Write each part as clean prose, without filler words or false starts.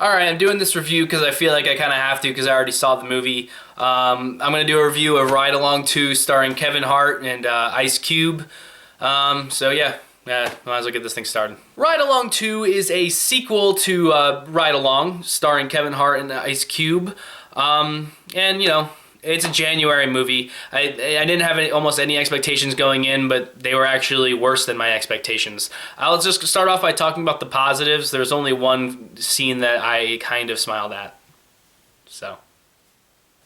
Alright, I'm doing this review because I feel like I kind of have to because I already saw the movie. I'm going to do a review of Ride Along 2 starring Kevin Hart and Ice Cube. So yeah, might as well get this thing started. Ride Along 2 is a sequel to Ride Along starring Kevin Hart and Ice Cube. And you know, it's a January movie. I didn't have almost any expectations going in, but they were actually worse than my expectations. I'll just start off by talking about the positives. There's only one scene that I kind of smiled at. So.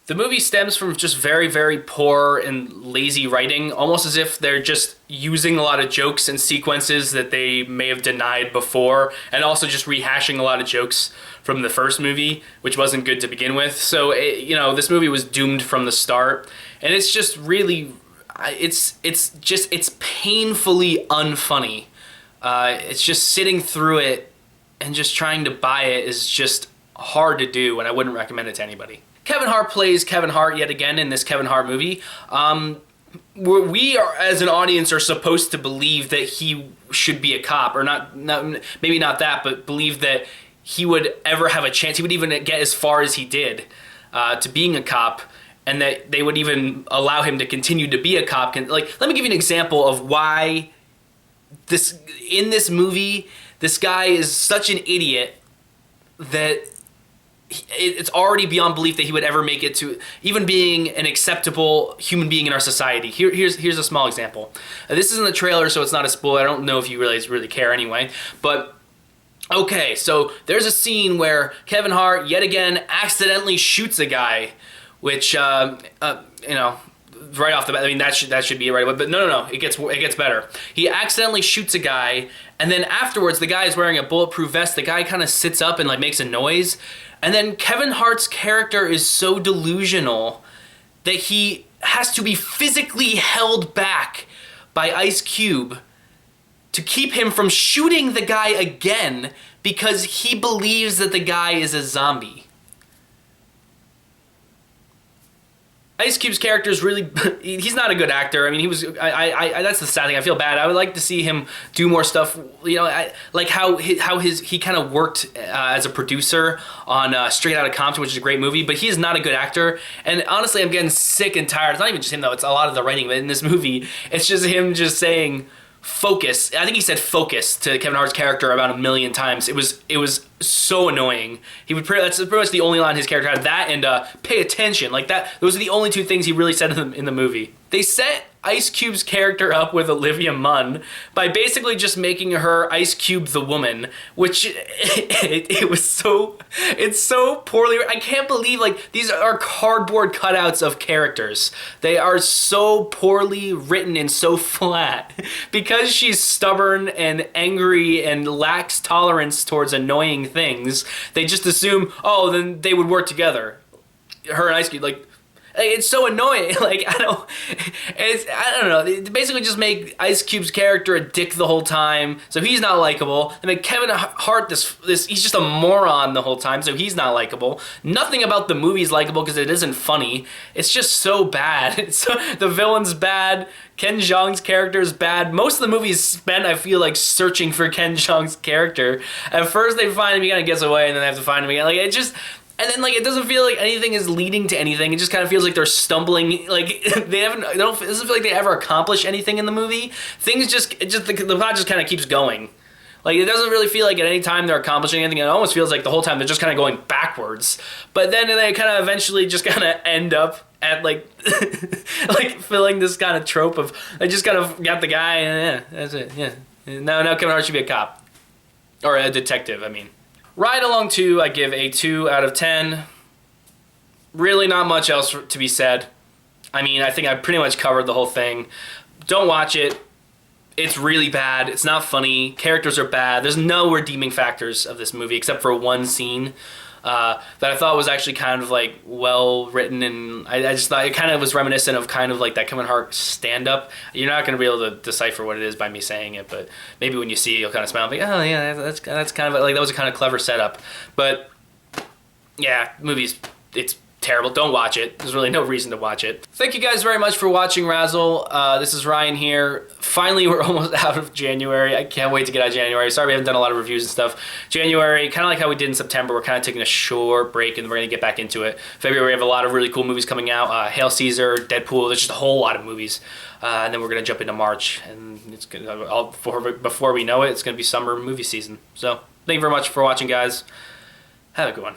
The movie stems from just very, very poor and lazy writing, almost as if they're just using a lot of jokes and sequences that they may have denied before, and also just rehashing a lot of jokes from the first movie, which wasn't good to begin with. So, you know, this movie was doomed from the start, and it's just really, it's painfully unfunny. It's just sitting through it and just trying to buy it is just hard to do, and I wouldn't recommend it to anybody. Kevin Hart plays Kevin Hart yet again in this Kevin Hart movie. We are, as an audience, are supposed to believe that he should be a cop, or not maybe not that, but believe that he would ever have a chance. He would even get as far as he did to being a cop, and that they would even allow him to continue to be a cop. Like, let me give you an example of why in this movie, this guy is such an idiot that it's already beyond belief that he would ever make it to even being an acceptable human being in our society. Here's a small example. This is in the trailer, so it's not a spoiler. I don't know if you really care anyway. But, okay, so there's a scene where Kevin Hart, yet again, accidentally shoots a guy, which, you know, right off the bat, I mean, that should be it right away. But no, it gets better. He accidentally shoots a guy, and then afterwards, the guy is wearing a bulletproof vest. The guy kind of sits up and, like, makes a noise. And then Kevin Hart's character is so delusional that he has to be physically held back by Ice Cube to keep him from shooting the guy again because he believes that the guy is a zombie. Ice Cube's character is really, he's not a good actor. I mean, he was, that's the sad thing. I feel bad. I would like to see him do more stuff, you know, like how he kind of worked as a producer on Straight Outta Compton, which is a great movie, but he's not a good actor. And honestly, I'm getting sick and tired. It's not even just him, though. It's a lot of the writing, but in this movie, it's just him just saying, focus. I think he said focus to Kevin Hart's character about 1 million times. It was so annoying. That's pretty much the only line his character had. That and pay attention. Like that. Those are the only two things he really said in the movie. They set Ice Cube's character up with Olivia Munn by basically just making her Ice Cube the woman, which it's so poorly. I can't believe, like, these are cardboard cutouts of characters. They are so poorly written and so flat because she's stubborn and angry and lacks tolerance towards annoying things. They just assume, oh, then they would work together. Her and Ice Cube, like, it's so annoying. Like, I don't know. They basically just make Ice Cube's character a dick the whole time, so he's not likable. They make Kevin Hart he's just a moron the whole time, so he's not likable. Nothing about the movie is likable because it isn't funny. It's just so bad. The villain's bad. Ken Jeong's character is bad. Most of the movie is spent, I feel like, searching for Ken Jeong's character. At first they find him, he kind of gets away, and then they have to find him again. Like, it just... And then, like, it doesn't feel like anything is leading to anything. It just kind of feels like they're stumbling. Like, it doesn't feel like they ever accomplish anything in the movie. The plot just kind of keeps going. Like, it doesn't really feel like at any time they're accomplishing anything. It almost feels like the whole time they're just kind of going backwards. But then they kind of eventually just kind of end up at, like, like, filling this kind of trope of, they just kind of got the guy, and yeah, that's it, yeah. Now Kevin Hart should be a cop. Or a detective, I mean. Ride Along 2, I give a 2 out of 10. Really not much else to be said. I mean, I think I pretty much covered the whole thing. Don't watch it. It's really bad. It's not funny. Characters are bad. There's no redeeming factors of this movie except for one scene that I thought was actually kind of, like, well written, and I just thought it kind of was reminiscent of kind of like that Kevin Hart stand-up. You're not going to be able to decipher what it is by me saying it, but maybe when you see it, you'll kind of smile and be, oh yeah, that's kind of like, that was a kind of clever setup. But yeah, it's terrible. Don't watch it. There's really no reason to watch it. Thank you guys very much for watching Razzle. This is Ryan here. Finally, we're almost out of January. I can't wait to get out of January. Sorry we haven't done a lot of reviews and stuff. January, kind of like how we did in September, we're kind of taking a short break and we're going to get back into it. February, we have a lot of really cool movies coming out. Hail Caesar, Deadpool, there's just a whole lot of movies. And then we're going to jump into March, and it's gonna, before we know it, it's going to be summer movie season. So thank you very much for watching, guys. Have a good one.